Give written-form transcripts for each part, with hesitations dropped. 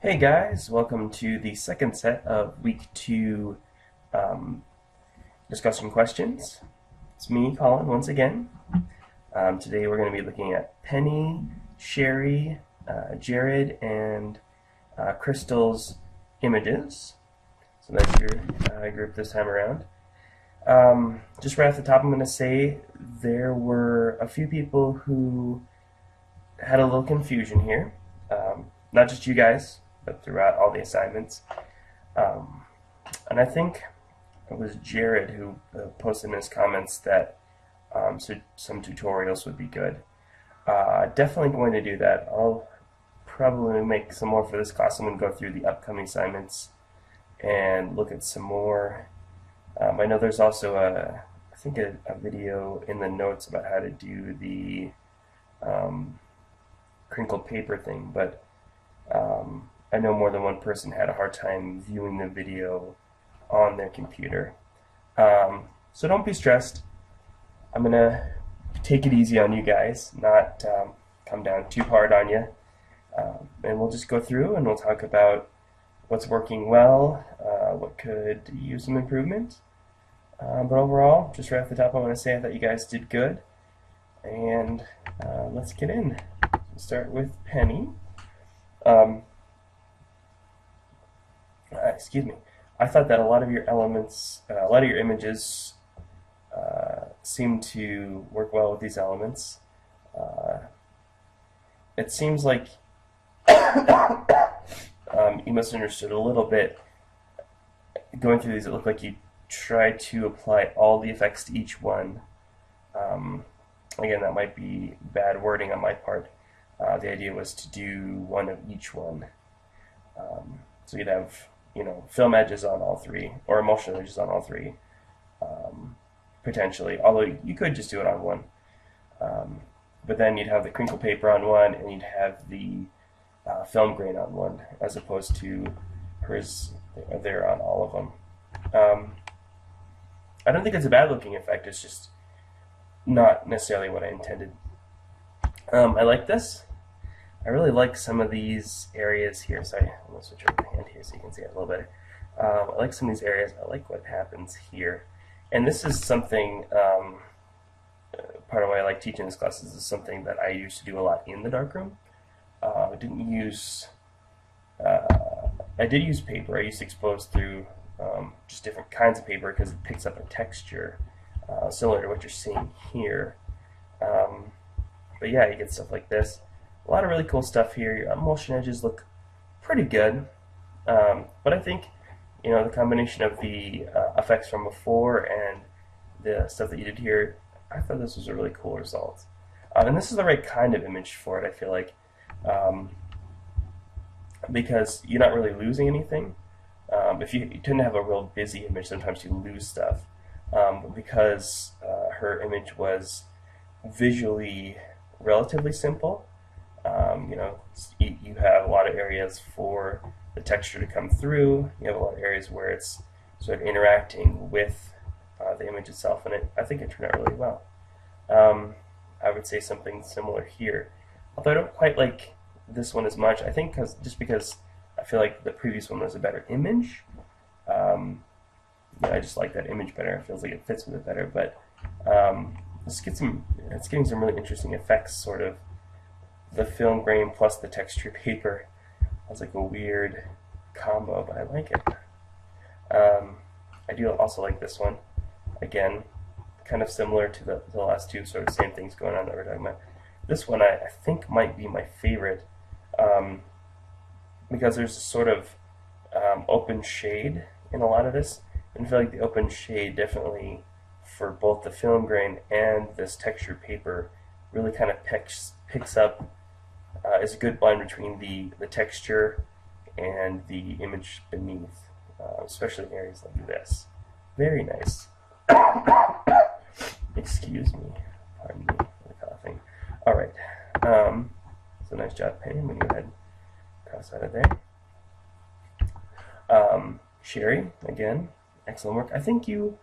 Hey guys, welcome to the second set of week 2 um, discussion questions. It's me, Colin, once again. Today we're going to be looking at Penny, Sherry, Jared, and Crystal's images. So that's your group this time around. Just right off the top, I'm going to say there were a few people who had a little confusion here. Not just you guys, but throughout all the assignments. And I think it was Jared who posted in his comments that so some tutorials would be good. Definitely going to do that. I'll probably make some more for this class. I'm going to go through the upcoming assignments and look at some more. I know there's also I think a video in the notes about how to do the crinkled paper thing, but I know more than one person had a hard time viewing the video on their computer. So don't be stressed. I'm going to take it easy on you guys, not come down too hard on you. And we'll just go through and we'll talk about what's working well, what could use some improvement. But overall, just right off the top, I want to say I thought you guys did good. And let's get in. We'll start with Penny. Excuse me. I thought that a lot of your elements, a lot of your images seem to work well with these elements. It seems like you must have understood a little bit going through these. It looked like you tried to apply all the effects to each one. Again, that might be bad wording on my part. The idea was to do one of each one. So you'd have, film edges on all three, or emotional edges on all three, potentially. Although you could just do it on one. But then you'd have the crinkle paper on one, and you'd have the film grain on one, as opposed to hers there on all of them. I don't think it's a bad looking effect. It's just not necessarily what I intended. I like this. I really like some of these areas here. Sorry, I'm going to switch over my hand here so you can see it a little better. I like some of these areas. I like what happens here. And this is something, part of why I like teaching this class is something that I used to do a lot in the darkroom. I did use paper. I used to expose through just different kinds of paper because it picks up a texture similar to what you're seeing here. But yeah, you get stuff like this. A lot of really cool stuff here. Your motion edges look pretty good. But I think, the combination of the effects from before and the stuff that you did here, I thought this was a really cool result. And this is the right kind of image for it, I feel like. Because you're not really losing anything. If you tend to have a real busy image, sometimes you lose stuff. But because her image was visually relatively simple, you have a lot of areas for the texture to come through. You have a lot of areas where it's sort of interacting with the image itself, and I think it turned out really well. I would say something similar here, although I don't quite like this one as much. I think because I feel like the previous one was a better image. I just like that image better. It feels like it fits with it better. But it's getting some really interesting effects, sort of the film grain plus the texture paper. It's like a weird combo, but I like it. I do also like this one. Again, kind of similar to the last two, sort of same things going on that we're talking about. This one I think might be my favorite because there's a sort of open shade in a lot of this. And I feel like the open shade definitely, for both the film grain and this textured paper, really kind of picks up, is a good blend between the texture and the image beneath, especially in areas like this. Very nice. Excuse me. Pardon me for the coughing. Alright. So nice job, Penny. I'm going to go ahead and cross out of there. Sherry, again, excellent work. I feel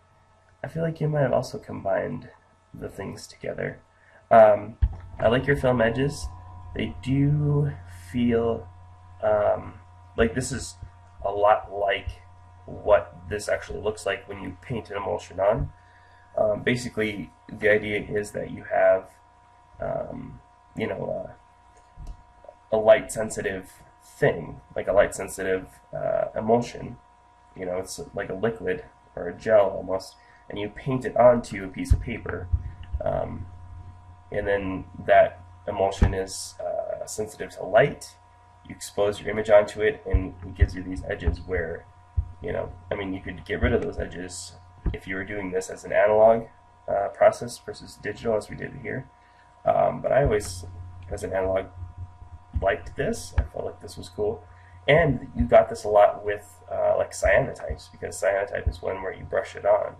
like you might have also combined the things together. I like your film edges. They do feel like this is a lot like what this actually looks like when you paint an emulsion on. Basically, the idea is that you have, you know, a light sensitive thing, like a light sensitive emulsion. You know, it's like a liquid or a gel almost, and you paint it onto a piece of paper, and then that emulsion is sensitive to light. You expose your image onto it, and it gives you these edges where, you know, I mean, you could get rid of those edges if you were doing this as an analog process versus digital, as we did here. But I always, as an analog, liked this. I felt like this was cool. And you got this a lot with like cyanotypes, because cyanotype is one where you brush it on.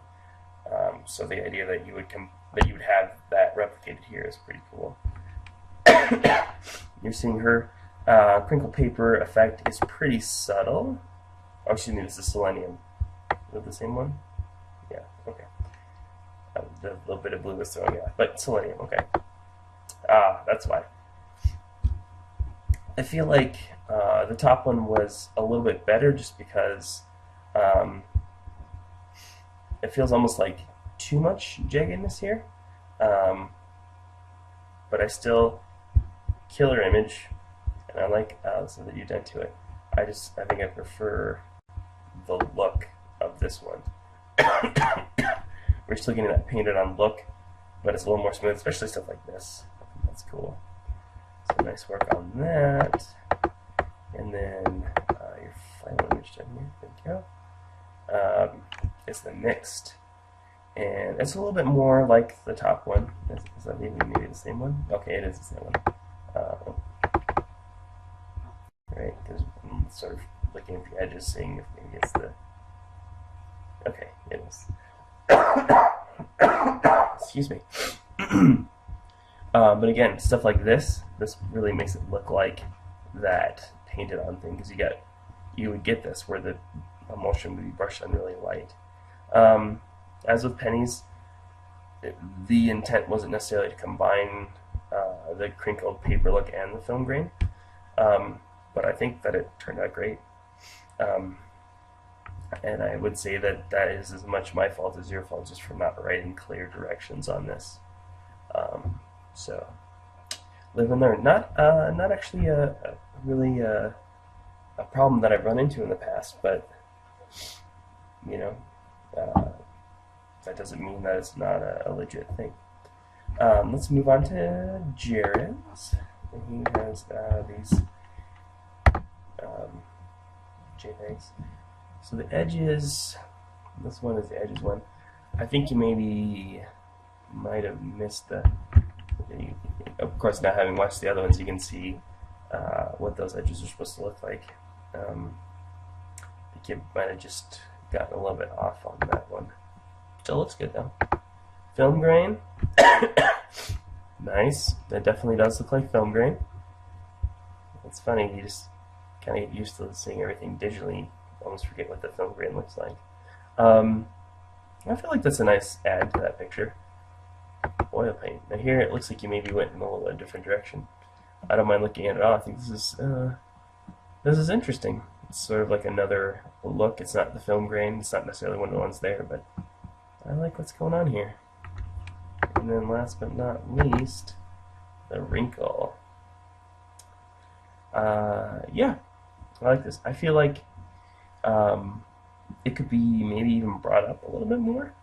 So the idea that you would have that replicated here is pretty cool. You're seeing her crinkle paper effect is pretty subtle. Oh, excuse me, this is selenium. Is it the same one? Yeah, okay. The little bit of blue was throwing me off, but selenium, okay. That's why. I feel like the top one was a little bit better just because it feels almost like too much jaggedness here. But I still, killer image, and I like so that you've done to it. I think I prefer the look of this one. We're still getting that painted on look, but it's a little more smooth, especially stuff like this. That's cool. So nice work on that. And then your final image down here. There we go. It's the mixed. And it's a little bit more like the top one. Is that maybe the same one? Okay, it is the same one. Right, because I'm sort of looking at the edges, seeing if maybe it's the... Okay, it is. Excuse me. But again, stuff like this really makes it look like that painted on thing, because you would get this where the emulsion would be brushed on really light. As with pennies, the intent wasn't necessarily to combine the crinkled paper look and the film grain, but I think that it turned out great. And I would say that that is as much my fault as your fault, just for not writing clear directions on this. So live and learn. Not actually a really a problem that I've run into in the past, but you know, that doesn't mean that it's not a legit thing. Let's move on to Jared's. And he has these JPEGs. So the edges, this one is the edges one. I think you might have missed of course, now having watched the other ones, you can see what those edges are supposed to look like. I think you might have just gotten a little bit off on that one. Still looks good though. Film grain. Nice. That definitely does look like film grain. It's funny, you just kind of get used to seeing everything digitally, almost forget what the film grain looks like. I feel like that's a nice add to that picture. Oil paint. Now here it looks like you maybe went in a little bit different direction. I don't mind looking at it all. I think this is interesting. It's sort of like another look. It's not the film grain. It's not necessarily one of the ones there, but I like what's going on here. And then last but not least, the wrinkle. Yeah, I like this. I feel like it could be maybe even brought up a little bit more.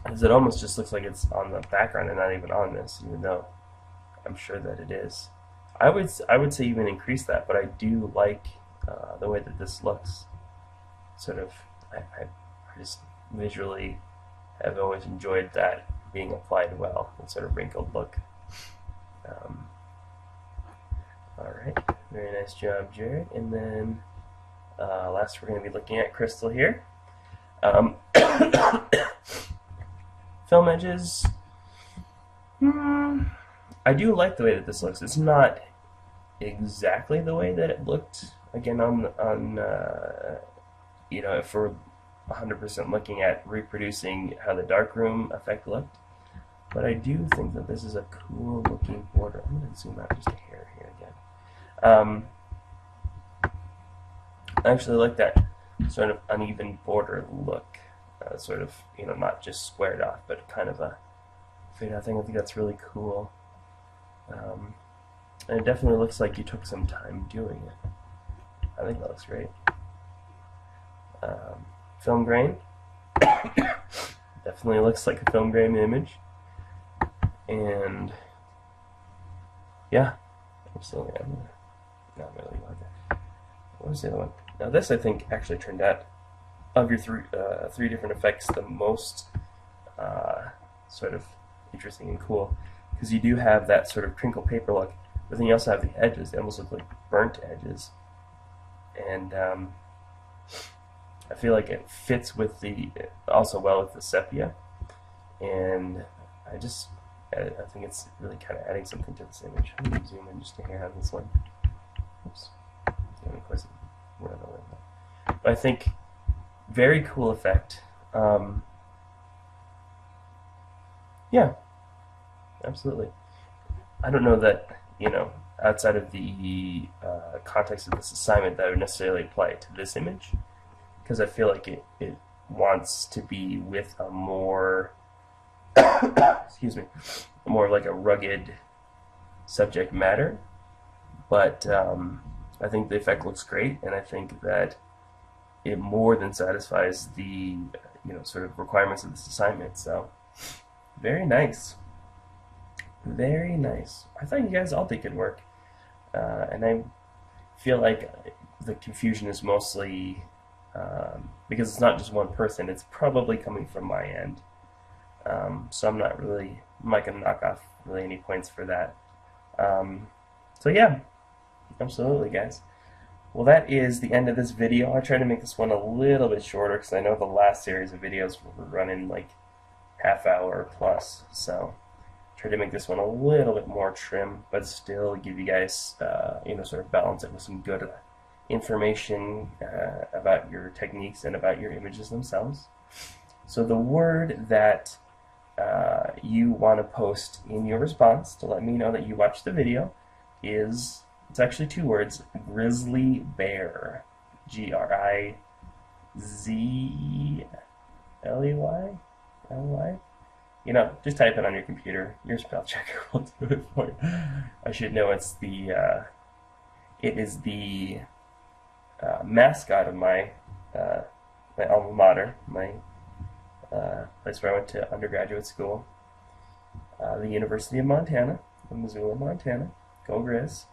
Because it almost just looks like it's on the background and not even on this, even though I'm sure that it is. I would say even increase that, but I do like the way that this looks. Sort of, I just visually have always enjoyed that being applied well, and sort of wrinkled look. Alright, very nice job, Jared. And then last we're going to be looking at Crystal here. Film edges. I do like the way that this looks. It's not exactly the way that it looked again on you know, if we're 100% looking at reproducing how the darkroom effect looked, but I do think that this is a cool looking border. I'm going to zoom out just a hair here again. I actually like that sort of uneven border look, sort of, not just squared off, but kind of a fade out thing. I think that's really cool. And it definitely looks like you took some time doing it. I think that looks great. Film grain. Definitely looks like a film grain image. And yeah, absolutely. I'm not really like that. What was the other one? Now this, I think, actually turned out, of your three different effects, the most sort of interesting and cool, because you do have that sort of crinkle paper look, but then you also have the edges. They almost look like burnt edges, and I feel like it fits with also well with the sepia, and I think it's really kind of adding something to this image. I'm going to zoom in just to hear how this one. Oops. And of course, but I think very cool effect. Yeah, absolutely. I don't know that, outside of the context of this assignment, that I would necessarily apply it to this image, because I feel like it wants to be with a more excuse me, more like a rugged subject matter. But I think the effect looks great, and I think that it more than satisfies the sort of requirements of this assignment. So very nice, very nice. I thought you guys all did good work, and I feel like the confusion is mostly because it's not just one person. It's probably coming from my end. So I'm not going to knock off really any points for that. So yeah, absolutely, guys. Well, that is the end of this video. I tried to make this one a little bit shorter because I know the last series of videos were running like half hour plus. So I tried to make this one a little bit more trim, but still give you guys, sort of balance it with some good information about your techniques and about your images themselves. So the word that you want to post in your response to let me know that you watched the video is, it's actually two words, grizzly bear. Grizley? L-Y? Just type it on your computer. Your spell checker will do it for you. I should know it is the mascot of my alma mater, my place where I went to undergraduate school, the University of Montana, in Missoula, Montana. Go Grizz.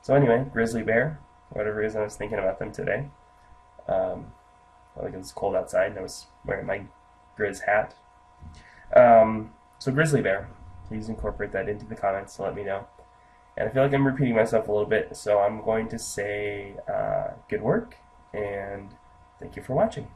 So anyway, grizzly bear, for whatever reason I was thinking about them today. Like it was cold outside and I was wearing my Grizz hat. So grizzly bear, please incorporate that into the comments to let me know. And I feel like I'm repeating myself a little bit, so I'm going to say good work, and thank you for watching.